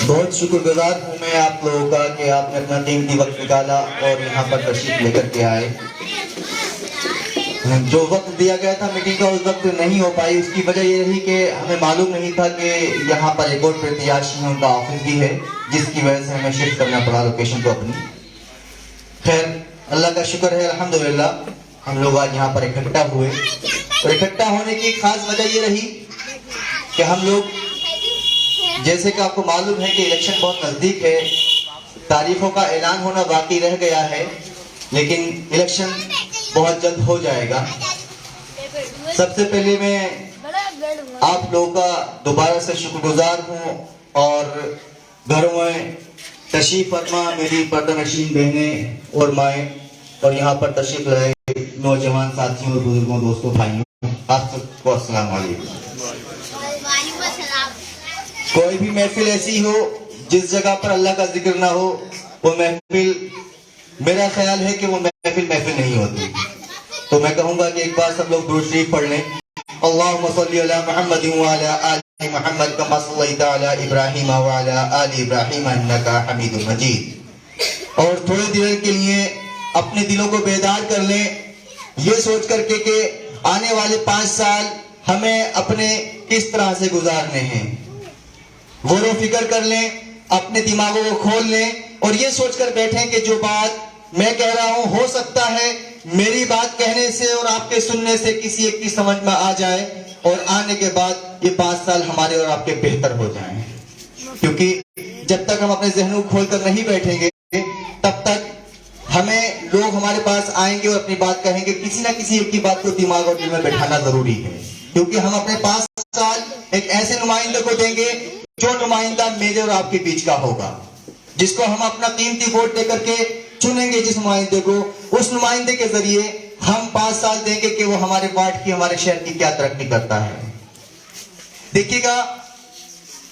बहुत शुक्रगुजार हूँ मैं आप लोगों का कि आपने अपना कीमती वक्त निकाला और यहाँ पर तशरीफ लेकर के आए। जो वक्त दिया गया था मीटिंग का उस वक्त नहीं हो पाई, उसकी वजह ये रही कि हमें मालूम नहीं था कि यहाँ पर एक और प्रत्याशी है, उनका ऑफिस भी है, जिसकी वजह से हमें शिफ्ट करना पड़ा लोकेशन को अपनी। खैर अल्लाह का शुक्र है, अल्हम्दुलिल्लाह हम लोग आज यहाँ पर इकट्ठा हुए। और इकट्ठा होने की खास वजह ये रही कि हम लोग, जैसे कि आपको मालूम है कि इलेक्शन बहुत नजदीक है, तारीखों का ऐलान होना बाकी रह गया है, लेकिन इलेक्शन बहुत जल्द हो जाएगा। सबसे पहले मैं आप लोगों का दोबारा से शुक्रगुजार हूँ और घरों में तशरीफ फरमा मेरी पर्दानशीन बहनें और माएँ और यहाँ पर तशरीफ लाए नौजवान साथियों और बुजुर्गों, दोस्तों, भाइयों, आप सबको अस्सलाम वालेकुम। कोई भी महफिल ऐसी हो जिस जगह पर अल्लाह का जिक्र ना हो, वो महफिल, मेरा ख्याल है कि वो महफिल नहीं होती। तो मैं कहूंगा कि एक बार सब लोग दुरूद शरीफ पढ़ लें। अल्लाहुम्मा सल्ली अला मुहम्मद व अला आलि मुहम्मद कमा सल्लैता अला इब्राहीम व अला आलि इब्राहीम इन्नका हमीदुम मजीद। और थोड़ी देर के लिए अपने दिलों को बेदार कर लें, ये सोच करके कि आने वाले 5 साल हमें अपने किस तरह से गुजारने हैं। गौर फिक्र कर लें, अपने दिमागों को खोल लें और ये सोचकर बैठें कि जो बात मैं कह रहा हूं, हो सकता है मेरी बात कहने से और आपके सुनने से किसी एक की समझ में आ जाए और आने के बाद ये 5 साल हमारे और आपके बेहतर हो जाएं। क्योंकि जब तक हम अपने जहनों को खोलकर नहीं बैठेंगे, तब तक हमें लोग हमारे पास आएंगे और अपनी बात कहेंगे। किसी ना किसी एक की बात को दिमाग और दिल में बैठाना जरूरी है, क्योंकि हम अपने 5 साल एक ऐसे नुमाइंदे को देंगे जो नुमाइंदा मेरे और आपके बीच का होगा, जिसको हम अपना कीमती वोट देकर के चुनेंगे। जिस नुमाइंदे को, उस नुमाइंदे के जरिए हम 5 साल देंगे कि वो हमारे वार्ड की, हमारे शहर की क्या तरक्की करता है। देखिएगा,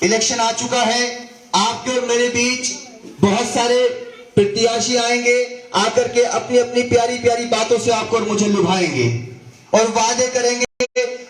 इलेक्शन आ चुका है, आपके और मेरे बीच बहुत सारे प्रत्याशी आएंगे, आकर के अपनी अपनी प्यारी प्यारी बातों से आपको और मुझे लुभाएंगे और वादे करेंगे।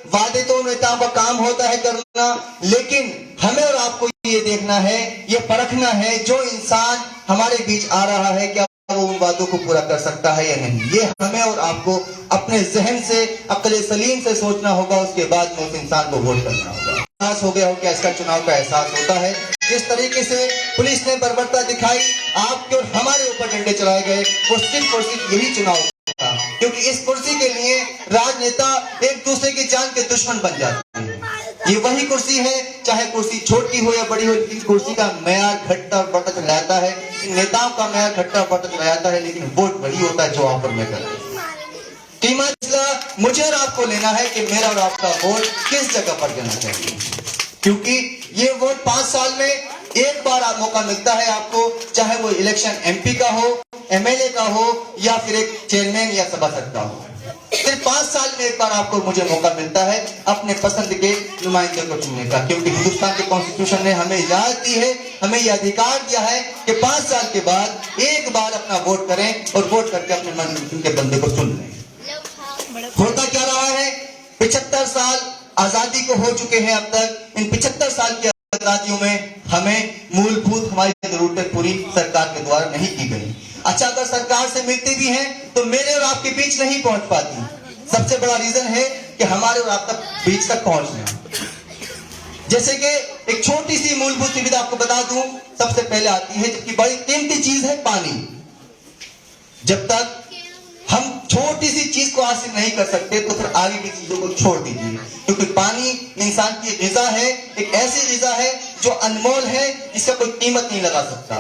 वादे तो नेताओं का काम होता है करना, लेकिन हमें और आपको ये देखना है, ये परखना है, जो इंसान हमारे बीच आ रहा है क्या वो उन वादों को पूरा कर सकता है या नहीं। ये हमें और आपको अपने जहन से, अक्ल सलीम से सोचना होगा। उसके बाद में उस इंसान को वोट करना होगा। एहसास हो गया हो क्या इसका चुनाव का एहसास होता है। जिस तरीके से पुलिस ने बर्बरता दिखाई, आपके और हमारे ऊपर डंडे चलाए गए, वो सिर्फ और सिर्फ यही चुनाव था, क्योंकि इस कुर्सी के लिए राजनेता एक दूसरे की जान के दुश्मन बन जाते हैं। ये वही कुर्सी है, चाहे कुर्सी छोटी हो या बड़ी हो, लेकिन कुर्सी का मैयार घटता और बढ़ता चला जाता है। नेताओं का मैयार घटता और बढ़ता चला जाता है, लेकिन वोट वही होता है जो ऑफर में करते हैं। कीमत मुझे और आपको लेना है कि मेरा और आपका वोट किस जगह पर जाना चाहिए, क्योंकि ये वोट 5 साल में एक बार मौका मिलता है आपको, चाहे वो इलेक्शन एमपी का हो, एमएलए का हो या फिर एक चेयरमैन या सभासद का हो। सिर्फ 5 साल में एक बार आपको मुझे मौका मिलता है अपने पसंद के नुमाइंदे को चुनने का, क्योंकि हिंदुस्तान के कॉन्स्टिट्यूशन ने हमें इजाजत दी है, हमें यह अधिकार दिया है कि 5 साल के बाद एक बार अपना वोट करें और वोट करके अपने मन के बंदे को चुन लें। होता क्या रहा है, 75 साल आजादी को हो चुके हैं अब तक। इन 75 साल की आजादियों में हमें मूलभूत हमारी जरूरतें पूरी सरकार के द्वारा नहीं की गई। अच्छा, अगर सरकार से मिलती भी हैं तो मेरे और आपके बीच नहीं पहुंच पाती। सबसे बड़ा रीजन है कि हमारे और आपका बीच तक पहुंचना। जैसे कि एक छोटी सी मूलभूत सुविधा आपको बता दूं, सबसे पहले आती है, जबकि बड़ी कीमती चीज है पानी। जब तक हम छोटी सी चीज को हासिल नहीं कर सकते तो फिर आगे की चीजों को छोड़ दीजिए, क्योंकि पानी इंसान की ग़िज़ा है, एक ऐसी ग़िज़ा है जो अनमोल है, जिसका कोई कीमत नहीं लगा सकता,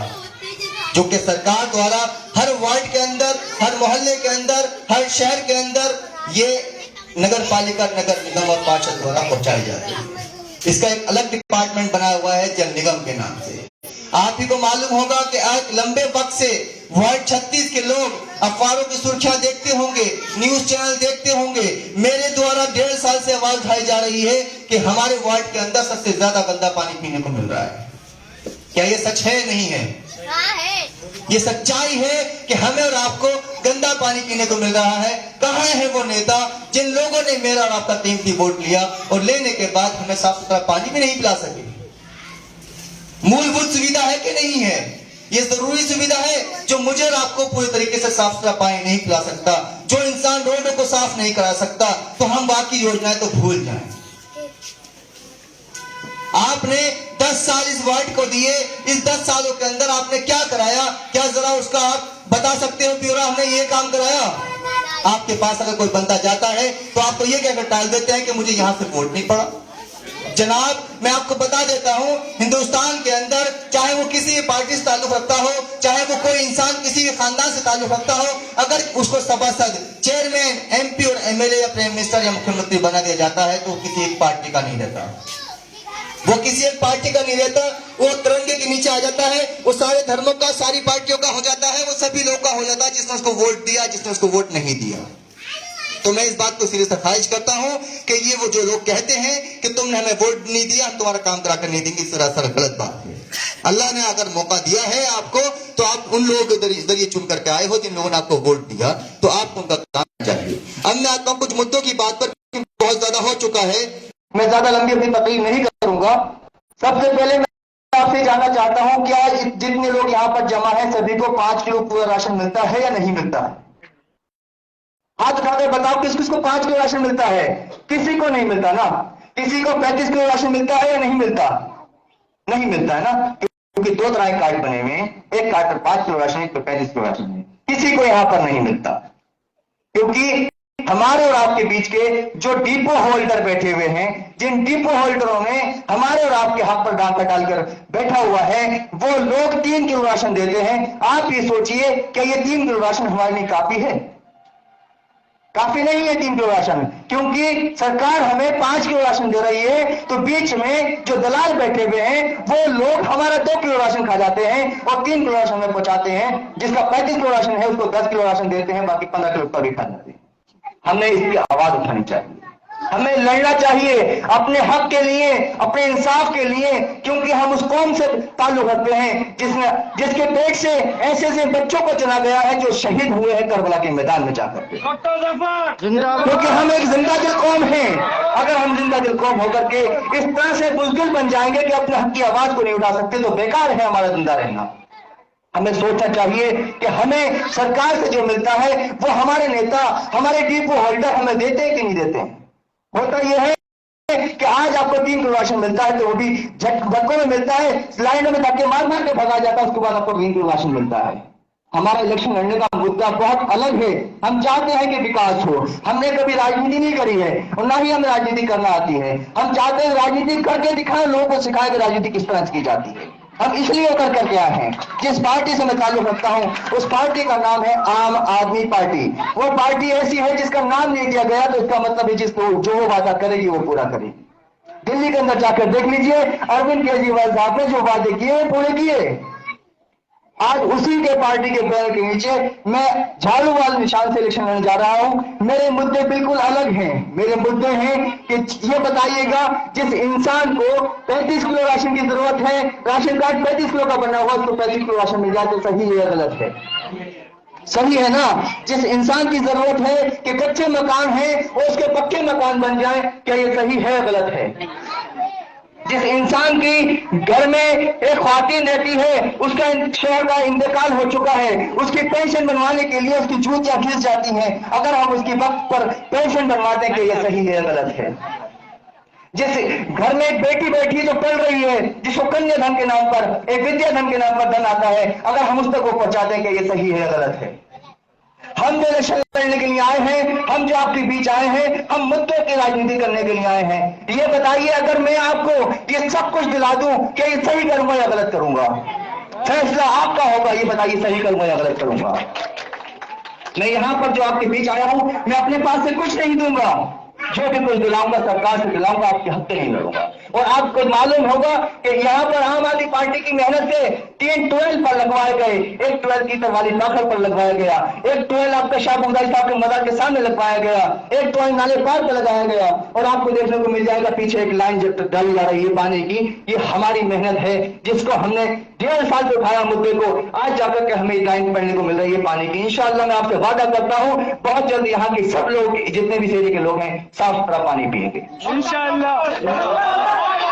जो कि सरकार द्वारा हर वार्ड के अंदर, हर मोहल्ले के अंदर, हर शहर के अंदर ये नगर पालिका, नगर निगम और पार्षद द्वारा पहुंचाई जाती है। इसका एक अलग डिपार्टमेंट बना हुआ है जल निगम के नाम से। आप ही को मालूम होगा कि आज लंबे वक्त से वार्ड 36 के लोग अखबारों की सुर्खियां देखते होंगे, न्यूज चैनल देखते होंगे। मेरे द्वारा 1.5 साल से आवाज उठाई जा रही है कि हमारे वार्ड के अंदर सबसे ज्यादा गंदा पानी पीने को मिल रहा है। क्या ये सच है? नहीं है। ये सच्चाई है कि हमें और आपको गंदा पानी पीने को मिल रहा है। कहाँ है वो नेता जिन लोगों ने मेरा और आपका कीमती वोट लिया और लेने के बाद हमें साफ सुथरा पानी भी नहीं पिला सके? मूलभूत सुविधा है कि नहीं है? ये जरूरी सुविधा है जो मुझे और आपको पूरी तरीके से साफ सुथरा पानी नहीं पिला सकता। जो इंसान रोडों को साफ नहीं करा सकता, तो हम बाकी योजनाएं तो भूल जाएं। आपने 10 साल इस वार्ड को दिए, इस 10 सालों के अंदर आपने क्या कराया? क्या जरा उसका आप बता सकते हो कि हमने ये काम कराया? आपके पास अगर कोई बंदा जाता है तो आप तो ये कहकर टाल देते हैं कि मुझे यहां से वोट नहीं पड़ा। जनाब, मैं आपको बता देता हूं, हिंदुस्तान के अंदर चाहे वो किसी पार्टी से ताल्लुक रखता हो, चाहे वो कोई इंसान किसी भी खानदान से ताल्लुक रखता हो, अगर उसको सभासद, चेयरमैन, एमपी और एमएलए या प्राइम मिनिस्टर या मुख्यमंत्री बना दिया जाता है तो वो किसी एक पार्टी का नहीं रहता। वो किसी एक पार्टी का नहीं रहता, वो तिरंगे के नीचे आ जाता है, वो सारे धर्मों का, सारी पार्टियों का हो जाता है, वो सभी लोगों का हो जाता है, जिसने उसको वोट दिया, जिसने उसको वोट नहीं दिया। तो मैं इस बात को सिरे से खारिज करता हूं कि ये वो जो लोग कहते हैं कि तुमने हमें वोट नहीं दिया, हम तुम्हारा काम करा कर नहीं देंगे, सरासर गलत बात है। अल्लाह ने अगर मौका दिया है आपको, तो आप उन लोगों के जरिए चुन करके आए हो जिन लोगों ने आपको वोट दिया, तो आपको उनका काम चाहिए। अब मैं आता हूं कुछ मुद्दों की बात पर, बहुत ज्यादा हो चुका है, मैं ज्यादा लंबी अपनी तकरीर नहीं करूंगा। सबसे पहले मैं आपसे जानना चाहता हूं, क्या जितने लोग यहाँ पर जमा है सभी को 5 किलो पूरा राशन मिलता है या नहीं मिलता है? हाथ उठाकर बताओ किस किस को 5 किलो राशन मिलता है? किसी को नहीं मिलता ना। किसी को 35 किलो राशन मिलता है या नहीं मिलता? नहीं मिलता है ना, क्योंकि 2 तरह के कार्ड बने हुए हैं, एक कार्ड पर 5 किलो राशन, एक पर 35 किलो राशन है। किसी को यहां पर नहीं मिलता, क्योंकि हमारे और आपके बीच के जो डिपो होल्डर बैठे हुए हैं, जिन डिपो होल्डरों में हमारे और आपके हाथ पर डांका डालकर बैठा हुआ है, वो लोग 3 किलो राशन देते हैं। आप ये सोचिए कि ये 3 किलो राशन हमारे लिए काफी है? काफी नहीं है 3 किलो राशन, क्योंकि सरकार हमें 5 किलो राशन दे रही है, तो बीच में जो दलाल बैठे हुए हैं वो लोग हमारा 2 किलो राशन खा जाते हैं और 3 किलो राशन में पहुंचाते हैं। जिसका 35 किलो राशन है उसको 10 किलो राशन देते हैं, बाकी 15 किलो का भी खा जाते हैं। हमें इसकी आवाज उठानी चाहिए, हमें लड़ना चाहिए अपने हक के लिए, अपने इंसाफ के लिए, क्योंकि हम उस कौम से ताल्लुक रखते हैं जिसके पेट से ऐसे ऐसे बच्चों को चुना गया है जो शहीद हुए हैं करबला के मैदान में जाकर के। क्योंकि हम एक जिंदा दिल कौम है। अगर हम जिंदा दिल कौम होकर के इस तरह से बुज़दिल बन जाएंगे कि अपने हक की आवाज को नहीं उठा सकते, तो बेकार है हमारा जिंदा रहना। हमें सोचना चाहिए कि हमें सरकार से जो मिलता है वो हमारे नेता, हमारे डिपो होल्डर हमें देते हैं कि नहीं देते हैं। होता यह है कि आज आपको 3 किलो राशन मिलता है तो वो भी झटकों में मिलता है, लाइनों में धक्के मार मार के भगा जाता है, उसके बाद आपको 3 किलो राशन मिलता है। हमारा इलेक्शन लड़ने का मुद्दा बहुत अलग है। हम चाहते हैं कि विकास हो। हमने कभी राजनीति नहीं करी है और ना ही हमें राजनीति करना आती है। हम चाहते हैं राजनीति करके दिखाएं, लोगों को सिखाएं कि राजनीति किस तरह से की जाती है। हम इसलिए करके आए हैं, जिस पार्टी से मैं ताल्लुक रखता हूं उस पार्टी का नाम है आम आदमी पार्टी। वो पार्टी ऐसी है जिसका नाम नहीं दिया गया, तो इसका मतलब है जिसको जो वो वादा करेगी वो पूरा करेगी। दिल्ली के अंदर जाकर देख लीजिए, अरविंद केजरीवाल साहब ने जो वादे किए पूरे किए। आज उसी के पार्टी के बैनर के नीचे मैं झाड़ू वाले निशान से इलेक्शन लड़ने जा रहा हूं। मेरे मुद्दे बिल्कुल अलग हैं। मेरे मुद्दे हैं कि ये बताइएगा, जिस इंसान को 35 किलो राशन की जरूरत है, राशन कार्ड 35 किलो का बना हुआ, उसको 35 किलो राशन मिल जाए तो सही है या गलत है? सही है ना। जिस इंसान की जरूरत है कि कच्चे मकान है और उसके पक्के मकान बन जाए, क्या ये सही है या गलत है? जिस इंसान की घर में एक ख्वातीन रहती है, उसका शहर का इंतकाल हो चुका है, उसकी पेंशन बनवाने के लिए उसकी जूतियां घिस जाती हैं, अगर हम उसकी वक्त पर पेंशन बनवाते हैं कि यह सही है या गलत है? जिस घर में एक बेटी बैठी जो पढ़ रही है, जिसको कन्या धन के नाम पर, एक विद्या धन के नाम पर धन आता है, अगर हम उस तक वो पहुंचाते हैं कि यह सही है या गलत है? हम जो इलेक्शन लड़ने के लिए आए हैं, हम जो आपके बीच आए हैं, हम मुद्दों की राजनीति करने के लिए आए हैं। ये बताइए, अगर मैं आपको ये सब कुछ दिला दूं, क्या ये सही करूंगा या गलत करूंगा? फैसला आपका होगा, ये बताइए सही करूंगा या गलत करूंगा। मैं यहां पर जो आपके बीच आया हूं, मैं अपने पास से कुछ नहीं दूंगा। जो भी कुछ दिलाऊंगा सरकार से दिलाऊंगा, आपके हक पे नहीं लड़ूंगा। और आपको मालूम होगा कि यहाँ पर आम आदमी पार्टी की मेहनत से 3 ट्वेल पर लगवाए गए, एक 12 की वाली ताखर पर लगवाया गया, एक 12 आपका शाह बुगदाई साहब के मजार के सामने लगवाया गया, एक 12 नाले पार पर लगाया गया। और आपको देखने को मिल जाएगा पीछे एक लाइन जब तक डाली जा रही है पानी की, ये हमारी मेहनत है जिसको हमने 1.5 साल से उठाया मुद्दे को, आज जाकर के हमें लाइन पढ़ने को मिल रही है पानी की। इंशाअल्लाह मैं आपसे वादा करता हूं बहुत जल्द यहाँ के सब लोग, जितने भी शहरी के लोग हैं, साफ सुथरा पानी पिएंगे इंशाअल्लाह।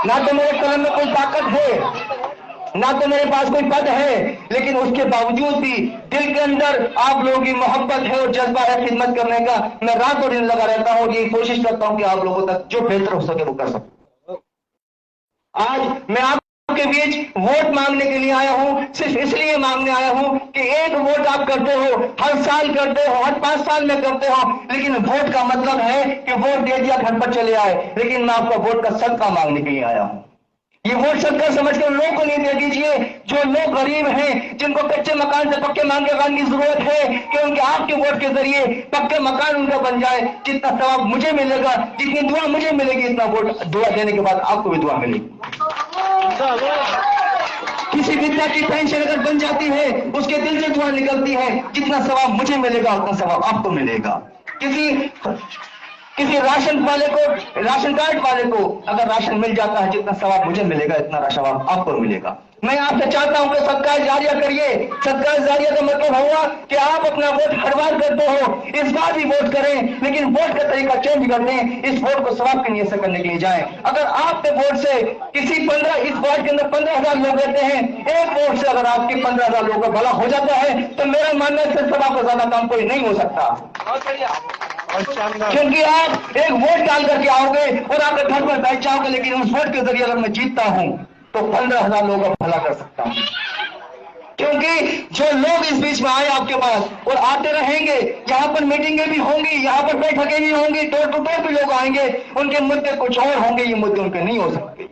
ना तो मेरे कलम में कोई ताकत है, ना तो मेरे पास कोई पद है, लेकिन उसके बावजूद भी दिल के अंदर आप लोगों की मोहब्बत है और जज्बा है खिदमत करने का। मैं रात और दिन लगा रहता हूँ, ये कोशिश करता हूँ कि आप लोगों तक जो बेहतर हो सके वो कर सकूं। आज मैं आपके बीच वोट मांगने के लिए आया हूं, सिर्फ इसलिए मांगने आया हूं कि एक वोट आप करते हो, हर साल करते हो, हर 5 साल में करते हो, लेकिन वोट का मतलब है कि वोट दे दिया घर पर चले आए, लेकिन मैं आपका वोट का सदका मांगने के लिए आया हूं। ये वोट सदका समझकर लोगों को नहीं दे दीजिए। जो लोग गरीब हैं, जिनको कच्चे मकान से पक्के मकान की जरूरत है, कि उनके आपके वोट के जरिए पक्के मकान उनका बन जाए। जितना सवाब मुझे मिलेगा, जितनी दुआ मुझे मिलेगी, इतना वोट दुआ देने के बाद आपको भी दुआ मिलेगी। किसी विद्या की पेंशन अगर बन जाती है, उसके दिल से दुआ निकलती है, जितना सवाब मुझे मिलेगा उतना सवाब आपको मिलेगा। किसी राशन वाले को, राशन कार्ड वाले को अगर राशन मिल जाता है, जितना सवाब मुझे मिलेगा इतना सवाब आपको मिलेगा। मैं आपसे चाहता हूं कि सदका जारिया करिए। सदका जारिया का मतलब हुआ कि आप अपना वोट हर बार करते हो, इस बार भी वोट करें, लेकिन वोट का तरीका चेंज कर दें, इस वोट को सवाब की नीयत से करने के लिए जाएं। अगर आपके वोट से किसी 15, इस वार्ड के अंदर 15,000 लोग रहते हैं, एक वोट से अगर आपके 15,000 लोगों का भला हो जाता है, तो मेरा मानना है इससे सवाब का ज्यादा काम कोई नहीं हो सकता। क्योंकि आप एक वोट डाल करके आओगे और आपके घर पर बैठ जाओगे, लेकिन उस वोट के जरिए अगर मैं जीतता हूं तो 15,000 लोगों का भला कर सकता हूं। क्योंकि जो लोग इस बीच में आए आपके पास और आते रहेंगे, यहाँ पर मीटिंगें भी होंगी, यहाँ पर बैठकें भी होंगी, डोर टू डोर भी लोग आएंगे, उनके मुद्दे कुछ और होंगे, ये मुद्दे उनके नहीं हो सकते।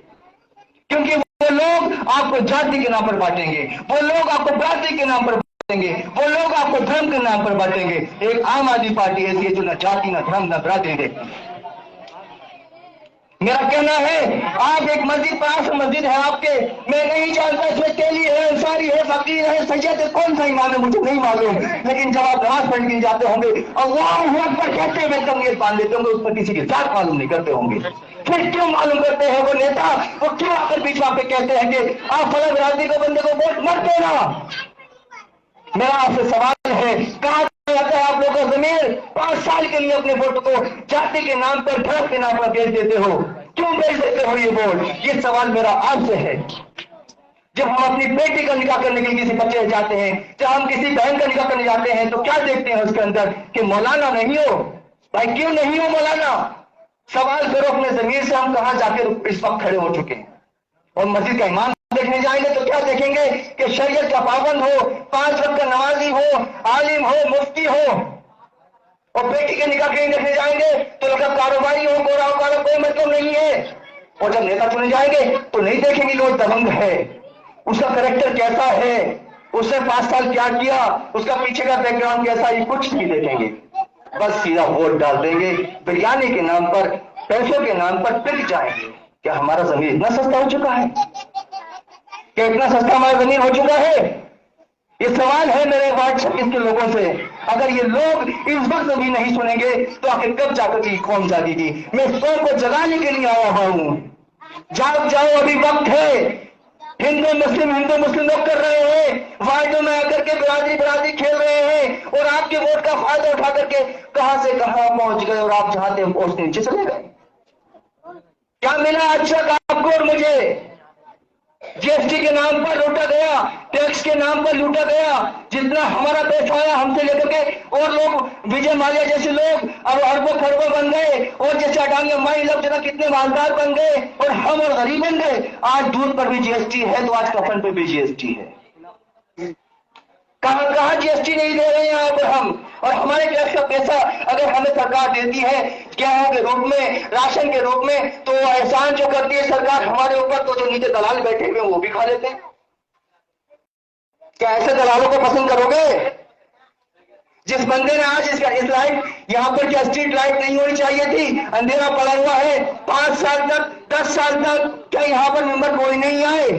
क्योंकि वो लोग आपको जाति के नाम पर बांटेंगे, वो लोग आपको जाति के नाम पर बांटेंगे, वो लोग आपको धर्म के नाम पर बांटेंगे। एक आम आदमी पार्टी ऐसी है जो न जाति, न धर्म, न बिरादरी देखती। मेरा कहना है, आप एक मस्जिद, पास मस्जिद है आपके, मैं नहीं जानता इसमें तेली है, अंसारी है, फकीर है, सैयद है, कौन सा ईमान है मुझे नहीं मालूम, लेकिन जब आप नमाज पढ़ने जाते होंगे अल्लाहू अकबर कहते हुए तमीयत बांध देते होंगे, उस पर किसी की जात मालूम नहीं करते होंगे। फिर क्यों मालूम करते हैं वो नेता, वो क्यों आकर बीच में आके कहते हैं कि आप फला बिरादरी को बंदे को वोट मत देना। मेरा आपसे सवाल है, कहा जाता है आप लोगों का जमीर 5 साल के लिए अपने वोट को जाति के नाम पर, धर्म के नाम पर बेच देते हो, क्यों बेच देते हो ये वोट? ये सवाल मेरा आपसे है। जब हम अपनी बेटी का निकाह करने के लिए किसी बच्चे जाते हैं, जब हम किसी बहन का निकाह करने जाते हैं, तो क्या देखते हैं उसके अंदर कि मौलाना नहीं हो? भाई क्यों नहीं हो मौलाना? सवाल करो अपने जमीर से, हम कहां जाकर इस वक्त खड़े हो चुके हैं। और मस्जिद का ईमान देखने जाएंगे तो क्या देखेंगे कि शरीयत का पाबंद हो, 5 वक्त का नमाजी हो, आलिम हो, मुफ्ती हो। और बेटी के निकाह कहीं देखने जाएंगे तो मतलब कारोबारी हो, गोरा हो, काला, कोई मतलब नहीं है। और जब नेता चुने जाएंगे तो नहीं देखेंगे लोग दबंग है, उसका करेक्टर कैसा है, उसने 5 साल क्या किया, उसका पीछे का बैकग्राउंड कैसा, ये कुछ नहीं देखेंगे। बस सीधा वोट डाल देंगे, बिरयानी के नाम पर, पैसों के नाम पर बिक जाएंगे। क्या हमारा जमीन इतना सस्ता हो चुका है? क्या इतना सस्ता हमारा जमीन हो चुका है? ये सवाल है मेरे वार्ड 26 के लोगों से। अगर ये लोग इस वक्त भी नहीं सुनेंगे तो आखिर कब जाकर की कौन जागेगी? मैं इस कौम को जगाने के लिए आया हूं। जाग जाओ, अभी वक्त है। हिंदू मुस्लिम लोग कर रहे हैं, वार्डों में आकर के बिरादरी खेल रहे हैं, और आपके वोट का फायदा उठा करके कहां से कहां पहुंच गए, और आप चाहते हैं पहुंचने नीचे चले गए। क्या मिला अच्छा आपको और मुझे? जीएसटी के नाम पर लूटा गया, टैक्स के नाम पर लूटा गया। जितना हमारा पैसा आया हमसे लेकर के और लोग, विजय माल्या जैसे लोग अब अरबों खरबों बन गए, और जैसे अडानी अंबानी लोग जना कितने मालदार बन गए, और हम और गरीब बन गए। आज दूध पर भी जीएसटी है तो आज कफन पर भी जीएसटी है। कहां कहां जीएसटी नहीं दे रहे हैं यहाँ पर हम? और हमारे टैक्स का पैसा अगर हमें सरकार देती है गेहूं के रूप में, राशन के रूप में, तो एहसान जो करती है सरकार हमारे ऊपर, तो जो नीचे दलाल बैठे हुए वो भी खा लेते हैं। क्या ऐसे दलालों को पसंद करोगे जिस बंदे ने आज इसका इस लाइट यहाँ पर क्या स्ट्रीट लाइट नहीं होनी चाहिए थी, अंधेरा पड़ा हुआ है 5 साल तक 10 साल तक, क्या यहाँ पर मेंबर कोई नहीं आए?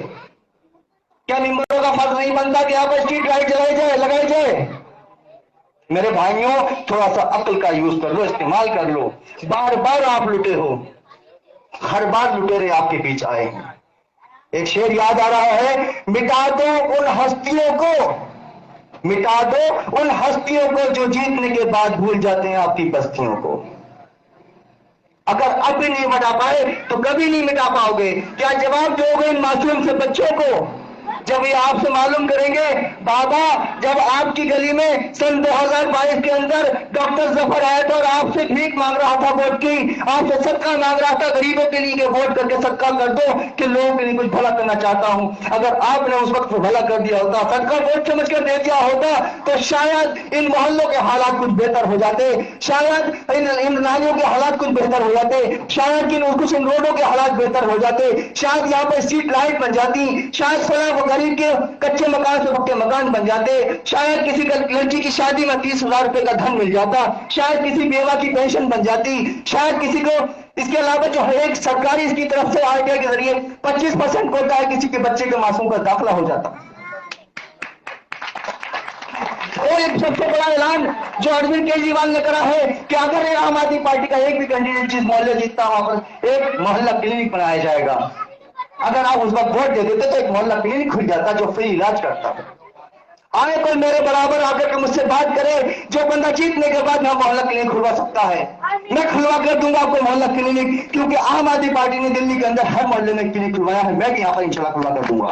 क्या मेंबरों का फर्ज नहीं बनता कि यहाँ पर स्ट्रीट लाइट जलाई जाए, लगाई जाए? मेरे भाइयों, थोड़ा सा अक्ल का यूज कर लो, इस्तेमाल कर लो। बार बार आप लुटे हो, हर बार लुटेरे आपके बीच आए हैं। एक शेर याद आ रहा है, मिटा दो उन हस्तियों को, मिटा दो उन हस्तियों को जो जीतने के बाद भूल जाते हैं आपकी बस्तियों को। अगर अब भी नहीं मिटा पाए तो कभी नहीं मिटा पाओगे। क्या जवाब दोगे इन मासूम से बच्चों को जब ये आपसे मालूम करेंगे, बाबा जब आपकी गली में सन 2022 के अंदर डॉक्टर जफर आया था और आपसे भीख मांग रहा था वोट की, आपसे सदका मांग रहा था गरीबों के लिए कि वोट करके सदका कर दो कि लोगों के लिए कुछ भला करना चाहता हूं, अगर आपने उस वक्त भला कर दिया होता, सदका वोट समझ कर दे दिया होता, तो शायद इन मोहल्लों के हालात कुछ बेहतर हो जाते, शायद इन नालियों के हालात कुछ बेहतर हो जाते, शायद कुछ इन रोडों के हालात बेहतर हो जाते, शायद यहाँ पर स्ट्रीट लाइट बन जाती, शायद सड़क गरीब के कच्चे मकान से पक्के मकान बन जाते, शायद किसी लड़की की शादी में 30,000 रुपए का धन मिल जाता, शायद किसी बेवा की पेंशन बन जाती, शायद किसी को इसके अलावा जो हर एक सरकारी इसकी तरफ से आरटीआई के जरिए 25% कोटा है, किसी के बच्चे के मासूम का दाखिला हो जाता। और एक सबसे बड़ा ऐलान जो अरविंद केजरीवाल ने करा है कि अगर आम आदमी पार्टी का एक भी कैंडिडेट जिस मोहल्ले जीतता वहां पर एक मोहल्ला क्लिनिक बनाया जाएगा। अगर आप उस वक्त वोट दे देते तो एक मोहल्ला क्लिनिक खुल जाता जो फ्री इलाज करता है। आए कोई मेरे बराबर आकर के मुझसे बात करे, जो बंदा जीतने के बाद मैं मोहल्ला क्लिनिक खुलवा सकता है, मैं खुलवा कर दूंगा आपको मोहल्ला क्लिनिक, क्योंकि आम आदमी पार्टी ने दिल्ली के अंदर हर मोहल्ले में क्लिनिक खुलवाया है, मैं भी यहाँ पर इंशाल्लाह खुलवा कर दूंगा।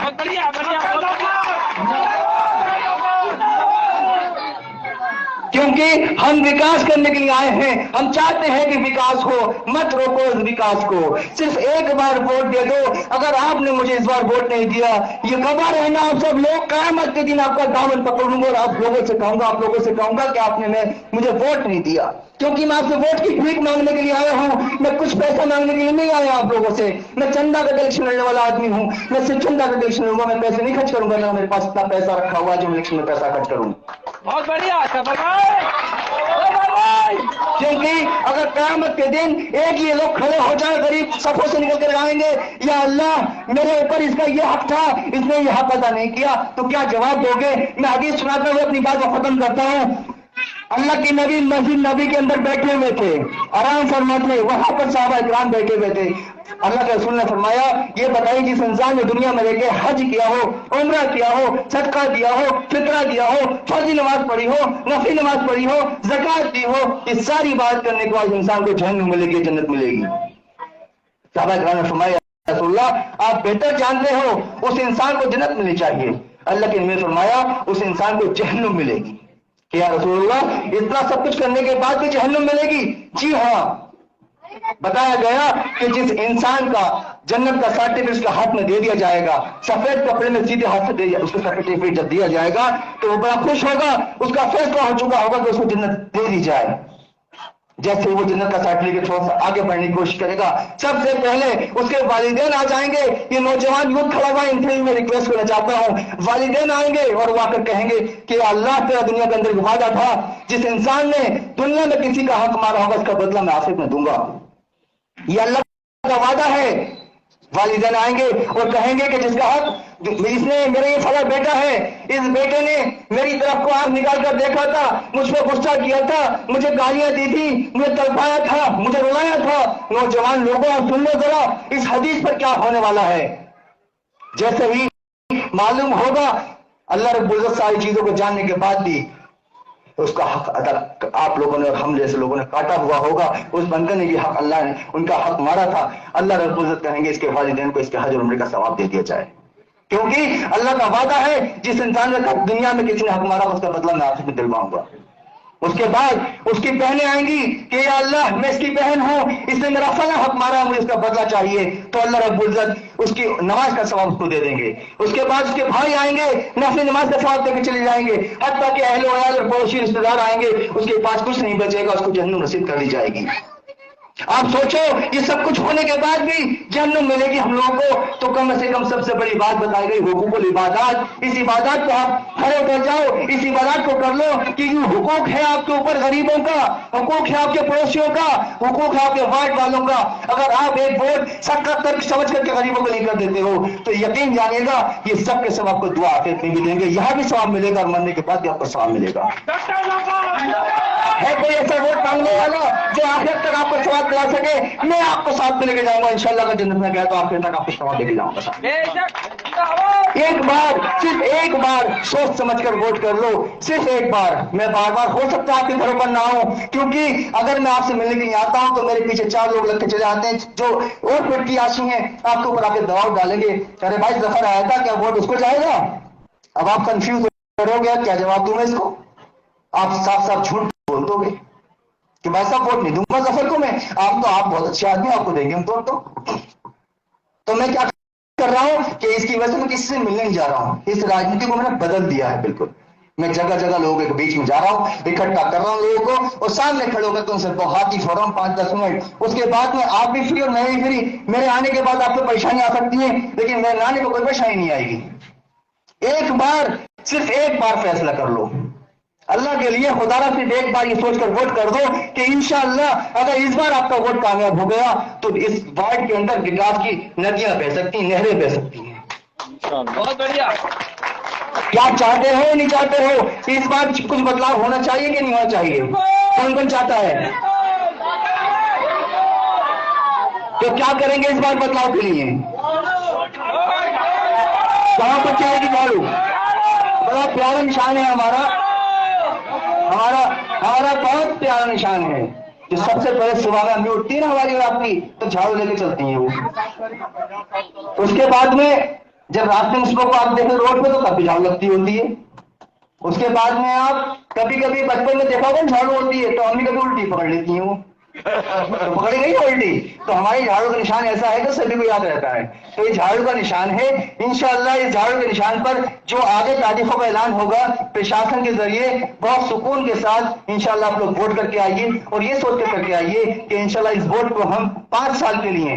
क्योंकि हम विकास करने के लिए आए हैं, हम चाहते हैं कि विकास हो, मत रोको इस विकास को, सिर्फ एक बार वोट दे दो। अगर आपने मुझे इस बार वोट नहीं दिया, ये गवाह रहना आप सब लोग, क़यामत के दिन आपका दामन पकड़ूंगा और आप लोगों से कहूंगा कि आपने मुझे वोट नहीं दिया, क्योंकि मैं आपसे वोट की भीख मांगने के लिए आया हूं, मैं कुछ पैसा मांगने के लिए नहीं आया आप लोगों से। मैं चंदा का इलेक्शन लड़ने वाला आदमी हूं, मैं सिर्फ चंदा का इलेक्शन लड़ूंगा, मैं पैसे नहीं खर्च करूंगा, ना मेरे पास इतना पैसा रखा हुआ है जो इलेक्शन में पैसा खर्च करूंगा। बहुत बढ़िया, क्योंकि अगर क़यामत के दिन एक ये लोग खड़े हो जाए, गरीब सफों से निकल कर आएंगे, या अल्लाह मेरे ऊपर इसका ये हक था, इसने ये हक अदा नहीं किया, तो क्या जवाब दोगे? मैं हदीस सुनाता हुए अपनी बात को खत्म करता हूँ। अल्लाह के नबी मस्जिद नबी के अंदर बैठे हुए थे, आराम फरमाते, वहां पर साहबा इकराम बैठे हुए थे। अल्लाह के रसूल ने फरमाया, ये बताइए जिस इंसान ने दुनिया में रहकर हज किया हो, उम्रा किया हो, सदका दिया हो, फितरा दिया हो, फर्जी नमाज पढ़ी हो, नफली नमाज पढ़ी हो, ज़कात दी हो, इस सारी बात करने के बाद इंसान को जहन्नम मिलेगी, जन्नत मिलेगी। साहबा इकराम ने फरमाया, रसूलल्लाह आप बेहतर जानते हो, उस इंसान को जन्नत मिलनी चाहिए। अल्लाह के नबी ने फरमाया, उस इंसान को जहन्नम मिलेगी। क्या रसूलल्लाह इतना सब कुछ करने के बाद भी जहन्नम मिलेगी? जी हाँ। बताया गया कि जिस इंसान का जन्नत का सर्टिफिकेट उसके हाथ में दे दिया जाएगा, सफेद कपड़े में सीधे हाथ से दे उसको सर्टिफिकेट जब दिया जाएगा तो वो बड़ा खुश होगा, उसका फैसला हो चुका होगा कि उसको जन्नत दे दी जाए। जैसे वो जन्नत का सर्टिफिकेट छोड़ आगे बढ़ने की कोशिश करेगा, सबसे पहले उसके वालिदैन आ जाएंगे। ये नौजवान युवक खड़ा हुआ, इनसे मैं रिक्वेस्ट करना चाहता हूँ, वालिदैन आएंगे और वो आकर कहेंगे कि अल्लाह तेरा दुनिया के अंदर वादा था, जिस इंसान ने दुनिया में किसी का हक मारा होगा उसका बदला मैं आखिरत में दूंगा, ये अल्लाह का वादा है। वालिदैन आएंगे और कहेंगे कि जिसका हक, इसने मेरा ये फला बेटा है, इस बेटे ने मेरी तरफ को आंख निकाल कर देखा था, मुझ पर गुस्सा किया था, मुझे गालियां दी थी, मुझे तड़पाया था, मुझे रुलाया था। नौजवान लोगों सुन लो जरा इस हदीस पर क्या होने वाला है। जैसे ही मालूम होगा, अल्लाह रब्बुल इज्जत सारी चीजों को जानने के बाद भी उसका हक अदा आप लोगों ने और हम जैसे लोगों ने काटा हुआ होगा, उस बंदे ने भी हक, अल्लाह ने उनका हक मारा था। अल्लाह रब्बुल इज्जत कहेंगे इसके वालिदैन को इसके हज और उम्र का सवाब दे दिया जाए, क्योंकि अल्लाह का वादा है जिस इंसान ने दुनिया में किसी ने हक मारा उसका बदला मैं आखिरत में दिलवाऊंगा। उसके बाद उसकी बहनें आएंगी कि या अल्लाह मैं इसकी बहन हूं, इसने मेरा फला हक मारा, मुझे इसका बदला चाहिए, तो अल्लाह रब्बुल इज्जत उसकी नमाज का सवाब उसको दे देंगे। उसके बाद उसके भाई आएंगे, नफली नमाज का सवाब देकर चले जाएंगे, हत्ता कि अहले वयाल और पड़ोसी रिश्तेदार आएंगे, उसके पास कुछ नहीं बचेगा, उसको जहन्नम नसीब कर दी जाएगी। आप सोचो, ये सब कुछ होने के बाद भी जन्नत मिलेगी हम लोगों को, तो कम से कम सबसे बड़ी बात बताई गई हुकूकुल इबादत। इस इबादत को आप खड़े उतर जाओ, इस इबादत को कर लो, कि ये हुकूक है आपके ऊपर गरीबों का, हुकूक है आपके पड़ोसियों का, हुकूक है आपके वार्ड वालों का। अगर आप एक वोट सबका समझ करके गरीबों को नहीं कर देते हो, तो यकीन जानिएगा ये सब के सब आपको दुआ आखिरत में भी देंगे, यहां भी सवाब मिलेगा और मरने के बाद भी आपको सवाब मिलेगा। है कोई ऐसा वोट मांगने वाला जो आखिर तक आपको सवाब दिला सके? मैं आपको साथ में लेके जाऊंगा इंशाल्लाह। अगर जन्नत में गया तो आखिर तक आपको सवाब लेके जाऊंगा। एक बार, सिर्फ एक बार सोच समझ कर वोट कर लो, सिर्फ एक बार। मैं बार बार हो सकता है आपके घरों पर ना हो, क्योंकि अगर मैं आपसे मिलने के लिए आता हूं तो मेरे पीछे 4 लोग लगते चले आते हैं जो और फिर की आशी हैं, आपके ऊपर आके दबाव डालेंगे, अरे भाई जफर आया था, क्या वोट उसको जाएगा? अब आप कंफ्यूज करोगे, क्या जवाब दूंगा इसको? आप साफ साफ झूठ बोल दोगे कि भाई साहब वोट नहीं दूंगा जफर को मैं, आप बहुत अच्छे आदमी, आपको देंगे हम तो मैं क्या कर रहा हूं कि इसकी वजह से मैं किसी से मिलने नहीं जा रहा हूं। इस राजनीति को मैंने बदल दिया है बिल्कुल। मैं जगह जगह लोगों के बीच में जा रहा हूं, इकट्ठा कर रहा हूं लोगों को, और सामने खड़े होकर तो उनसे बहुत ही फौरन 5-10 मिनट, उसके बाद में आप भी फ्री और मैं भी फ्री। मेरे आने के बाद आपको परेशानी आ सकती है, लेकिन मेरे आने को कोई परेशानी नहीं आएगी। एक बार, सिर्फ एक बार फैसला कर लो अल्लाह के लिए, खुदारा सिर्फ एक बार ये सोचकर वोट कर दो कि इंशाअल्लाह अगर इस बार आपका वोट कामयाब हो गया तो इस वार्ड के अंदर गिलास की नदियां बह सकती, नहरें बह सकती हैं। बहुत बढ़िया। क्या चाहते हो नहीं चाहते हो, इस बार कुछ बदलाव होना चाहिए कि नहीं होना चाहिए? कौन कौन चाहता है? तो क्या करेंगे इस बार बदलाव के लिए? कहां पर चलेगी झाड़ू? बड़ा प्यारा निशान है हमारा बहुत प्यारा निशान है, जो सबसे पहले सुबह में अम्मी उठती है ना हमारी और आपकी, तो झाड़ू लेके चलती है वो। उसके बाद में जब रास्ते में सुबह को आप देखें रोड पे तो कभी झाड़ू लगती होती है। उसके बाद में आप कभी कभी बचपन में देखा होगा झाड़ू होती है तो अम्मी कभी उल्टी पकड़ लेती है वो, तो पकड़ी गई उल्टी। तो हमारी झाड़ू का निशान ऐसा है कि सभी को याद रहता है, तो ये झाड़ू का निशान है। इंशाअल्लाह इस झाड़ू के निशान पर जो आगे तारीखों का ऐलान होगा प्रशासन के जरिए, बहुत सुकून के साथ इंशाअल्लाह आप लोग वोट करके आइए, और ये सोच कर करके आइए कि इंशाअल्लाह इस वोट को हम 5 साल के लिए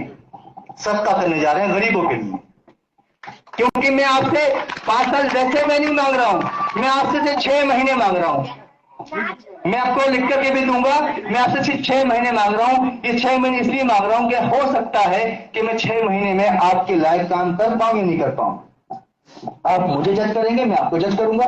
सस्ता करने जा रहे हैं गरीबों के लिए। क्योंकि मैं आपसे 5 साल वैसे मैं नहीं मांग रहा हूं, मैं आपसे सिर्फ 6 महीने मांग रहा हूं। मैं आपको लिख करके भी दूंगा, मैं आपसे सिर्फ 6 महीने मांग रहा हूं। ये 6 महीने इसलिए मांग रहा हूं कि हो सकता है कि मैं 6 महीने में आपके लायक काम कर पाऊं या नहीं कर पाऊं। आप मुझे जज करेंगे, मैं आपको जज करूंगा।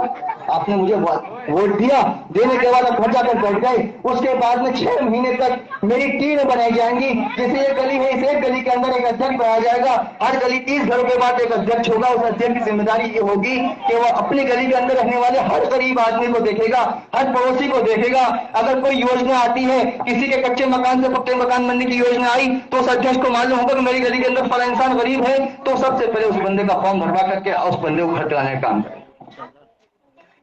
आपने मुझे वोट दिया, देने के बाद आप घर जाकर बैठ गए, उसके बाद में 6 महीने तक मेरी टीम बनाई जाएंगी। जैसे एक गली है, इस एक गली के अंदर एक अध्यक्ष बनाया जाएगा, हर गली 30 घरों के बाद एक अध्यक्ष होगा। उस अध्यक्ष की जिम्मेदारी ये होगी कि वो अपनी गली के अंदर रहने वाले हर गरीब आदमी को देखेगा, हर पड़ोसी को देखेगा। अगर कोई योजना आती है, किसी के कच्चे मकान से पक्के मकान बनने की योजना आई, तो उस अध्यक्ष को मालूम होगा कि मेरी गली के अंदर फला इंसान गरीब है, तो सबसे पहले उस बंदे का फॉर्म भरवा करके उस बंदे को घर चलाने का काम करें।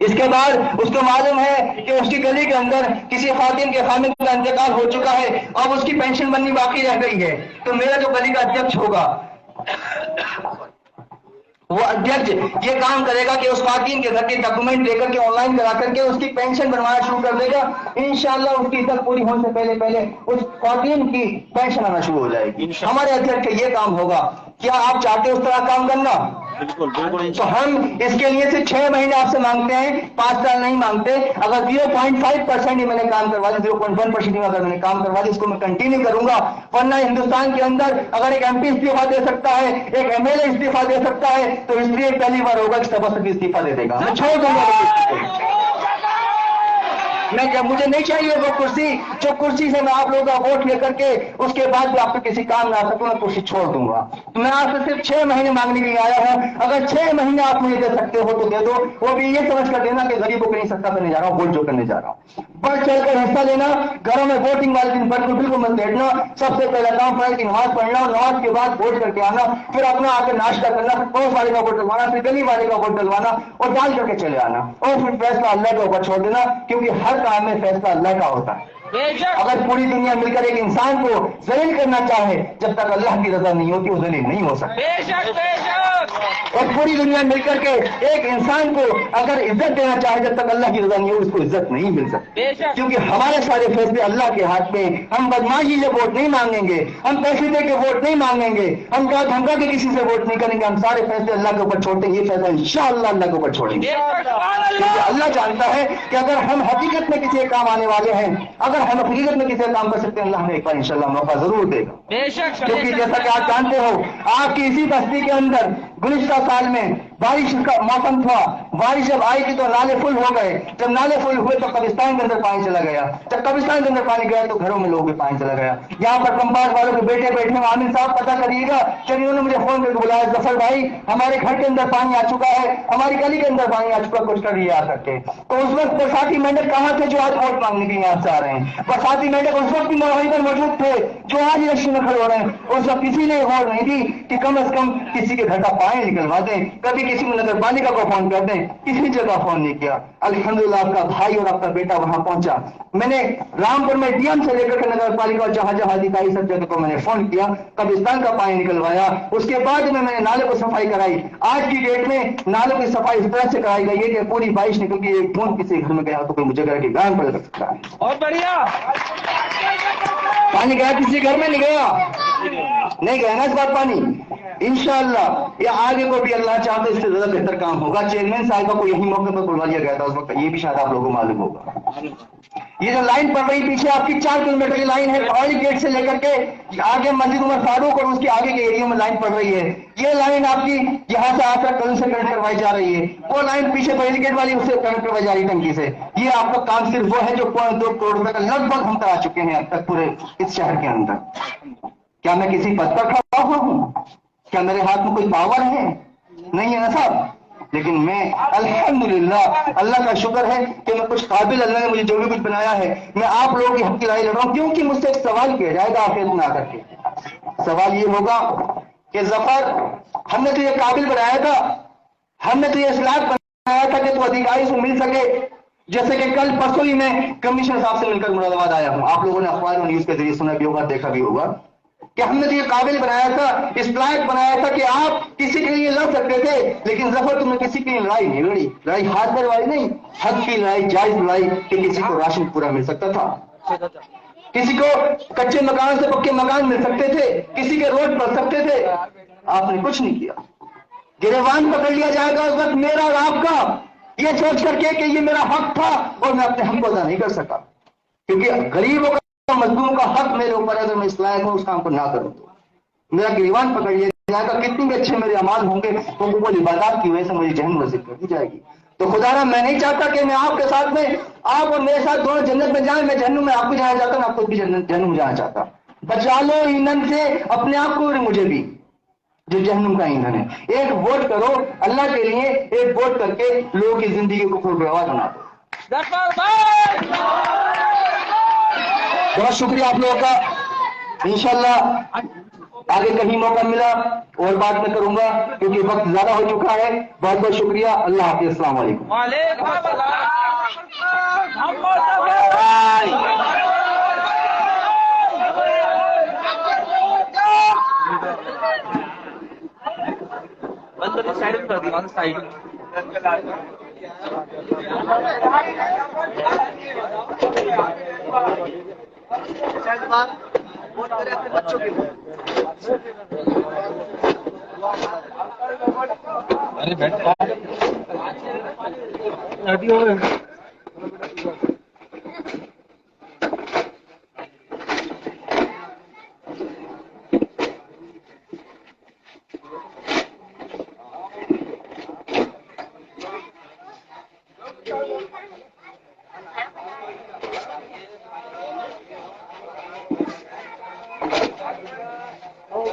इसके बाद उसको मालूम है कि उसकी गली के अंदर किसी खातिन के खामिद का इंतकाल हो चुका है, अब उसकी पेंशन बननी बाकी रह गई है, तो मेरा जो गली का अध्यक्ष होगा वो अध्यक्ष ये काम करेगा कि उस खातिन के घर के डॉक्यूमेंट लेकर के ऑनलाइन करा करके उसकी पेंशन बनवाना शुरू कर देगा। इंशाअल्लाह उसकी इज्जत पूरी होने से पहले पहले उस खातिन की पेंशन आना शुरू हो जाएगी। हमारे अध्यक्ष का ये काम होगा। क्या आप चाहते हो उस तरह काम करना? बिल्कुल बिल्कुल। तो हम इसके लिए से 6 महीने आपसे मांगते हैं, 5 साल नहीं मांगते। अगर 0.5% ही मैंने काम करवा दी, 0.1% ही अगर मैंने काम करवा दी, इसको मैं कंटिन्यू करूंगा। वरना हिंदुस्तान के अंदर अगर एक MP इस्तीफा दे सकता है, एक MLA इस्तीफा दे सकता है, तो इसलिए पहली बार होगा कि सभासद इस्तीफा दे देगा। मैं छोड़ दूंगा मैं क्या, मुझे नहीं चाहिए वो कुर्सी, जो कुर्सी से मैं आप लोगों का वोट लेकर के उसके बाद भी आपको किसी काम ना आ सकूं, मैं कुर्सी छोड़ दूंगा। तो मैं आपसे सिर्फ 6 महीने मांगने के लिए आया हूं। अगर 6 महीने आप मुझे दे सकते हो तो दे दो, वो भी ये समझ कर देना कि गरीबों को नहीं सत्ता करने जा रहा हूं, वोट जो करने जा रहा हूं। बढ़ चढ़कर हिस्सा लेना, घरों में वोटिंग वाले दिन बिल्कुल मत बैठना। सबसे पहले काम पढ़ की नमाज पढ़ना, नमाज के बाद वोट करके आना, फिर अपना आकर नाश्ता करना, फिर पड़ोस वाले का वोट डलवाना, फिर गली वाले का वोट डलवाना और डाल करके चले आना, और फिर फैसला अल्लाह के ऊपर छोड़ देना, क्योंकि हर काम में फैसला अल्लाह का होता है। अगर पूरी दुनिया मिलकर एक इंसान को जलील करना चाहे, जब तक अल्लाह की रजा नहीं होती वो जलील नहीं हो सकता। और पूरी दुनिया मिलकर के एक इंसान को अगर इज्जत देना चाहे, जब तक अल्लाह की रजा नहीं हो उसको इज्जत नहीं मिल सकती, क्योंकि हमारे सारे फैसले अल्लाह के हाथ में। हम बदमाशी से वोट नहीं मांगेंगे, हम पैसे दे के वोट नहीं मांगेंगे, हम क्या धमका के किसी से वोट नहीं करेंगे, हम सारे फैसले अल्लाह के ऊपर छोड़ते हैं। ये फैसला इंशाअल्लाह अल्लाह के ऊपर छोड़ेंगे, क्योंकि अल्लाह जानता है कि अगर हम हकीकत में किसी काम आने वाले हैं, अगर हम हकीकत में किसी काम कर सकते हैं, अल्लाह हमें एक बार इंशाअल्लाह मौका जरूर देगा। क्योंकि जैसा कि आप जानते हो, आपकी इसी बस्ती के अंदर गुज़िश्ता साल में बारिश का मौसम था, बारिश जब आई थी तो नाले फुल हो गए, जब नाले फुल हुए तो कब्रिस्तान के अंदर पानी चला गया, जब कब्रिस्तान के अंदर पानी गया तो घरों में लोगों के पानी चला गया। यहाँ पर कंपाउंड वालों के बेटे बैठे हैं, आमिर साहब पता करिएगा, जब इन्होंने मुझे फोन करके बुलाया, जफर भाई हमारे घर के अंदर पानी आ चुका है, हमारी गली के अंदर पानी आ चुका, कुछ कर आ सकते। तो उस वक्त बरसाती मेंढक कहाँ थे जो आज वोट मांगने के यहाँ से आ रहे हैं? बरसाती मेंढक उस वक्त भी वहीं पर मौजूद थे जो आज इलेक्शन में खड़े हो रहे हैं। उस वक्त किसी ने गौर नहीं दी कि कम से कम किसी के घर का पानी निकलवा दें, कभी किसी को नगर पालिका को फोन कर दें, किसी जगह फोन नहीं किया। अल्हम्दुलिल्लाह आपका भाई और आपका बेटा वहां पहुंचा। मैंने रामपुर में डीएम से लेकर के नगर पालिका और जहां जहां अधिकारी सब जगह को मैंने फोन किया, कब्रिस्तान का पानी निकलवाया। उसके बाद में मैंने नाले को सफाई कराई। आज की डेट में नालों की सफाई इस तरह से कराई गई है कि पूरी बारिश निकल के एक बूंद किसी घर में गया तो कोई मुझे घर के गान पर लग सकता है। बहुत बढ़िया। पानी गया किसी घर में? नहीं गया, नहीं गया ना इस बार पानी। इंशाअल्लाह ये आगे को भी अल्लाह चाहते इससे ज्यादा बेहतर काम होगा। चेयरमैन साहब को यही मौके पर बुलवा लिया गया था उस वक्त, ये भी शायद आप लोगों को मालूम होगा। ये जो लाइन पड़ रही पीछे आपकी 4 किलोमीटर की लाइन है, पहाड़ी गेट से लेकर के आगे मस्जिद उमर फारूक और उसके आगे के एरिया में लाइन पड़ रही है। ये लाइन आपकी यहाँ से आकर कल से कनेक्ट करवाई जा रही है। वो लाइन पीछे पहली गेट वाली उससे कनेक्ट करवाई जा रही है टंकी से। ये आपका काम सिर्फ वो है जो 2 करोड़ रुपए का लगभग हम करा चुके हैं अब तक पूरे इस शहर के अंदर। क्या मैं किसी पद पर खड़ा हुआ हूँ? क्या मेरे हाथ में कोई पावर है? नहीं है ना साहब। लेकिन मैं अल्हम्दुलिल्लाह अल्लाह का शुक्र है कि मैं कुछ काबिल, अल्लाह ने मुझे जो भी कुछ बनाया है, मैं आप लोगों की हक की लड़ाई लड़ रहा हूं। क्योंकि मुझसे एक सवाल किया जाएगा आखिर में आकर के। सवाल ये होगा कि जफर, हमने तुझे काबिल बनाया था, हमने तुझे इस लायक बनाया था कि तू अधिकारी से मिल सके। जैसे कि कल परसों ही मैं कमिश्नर साहब से मिलकर मुरादाबाद आया हूं। आप लोगों ने अखबार और न्यूज के जरिए सुना भी होगा, देखा भी होगा कि हमने तो ये काबिल बनाया था, इस लायक बनाया था कि आप किसी के लिए लड़ सकते थे। लेकिन जफर तुमने किसी के लिए लड़ाई नहीं लड़ी। लड़ाई हाथ पर लड़ाई नहीं, हक की लड़ाई, जायज लड़ाई कि किसी को राशन पूरा मिल सकता था, किसी को कच्चे मकान से पक्के मकान मिल सकते थे, किसी के रोड पड़ सकते थे। आपने कुछ नहीं किया। गिरफ्तार पकड़ लिया जाएगा उस वक्त मेरा और आपका, ये सोच करके कि ये मेरा हक था और मैं अपने हक को अदा नहीं कर सका, क्योंकि गरीबों का, मजलूम का हक मेरे ऊपर है। अगर मैं इस लायक हूं उस काम को ना करूं तो मेरा गिरवान पकड़ लिया जाएगा। कितनी भी अच्छे मेरे अमाल होंगे तो वो इबादत की वजह से मुझे जहन्नम नसीब कर दी जाएगी। तो खुदारा मैं नहीं चाहता कि मैं आपके साथ में, आप और मेरे साथ दोनों जन्नत में जाएं। मैं जहन्नुम में आपको जाना चाहता, मैं आपको भी जहन्नुम में जाना चाहता। बचा लो ईंधन से अपने आप को और मुझे भी, जो जहन्नुम का ईंधन है। एक वोट करो अल्लाह के लिए, एक वोट करके लोगों की जिंदगी को खुशगवार बना दो। बहुत शुक्रिया आप लोगों का। इंशाल्लाह आगे कहीं मौका मिला और बात में करूंगा, क्योंकि वक्त ज्यादा हो चुका है। बहुत बहुत शुक्रिया। अल्लाह हाफिज़, अस्सलाम वालेकुम। साइड कर दी, साइड। बच्चों के अरे बैठ अभी हो Oh,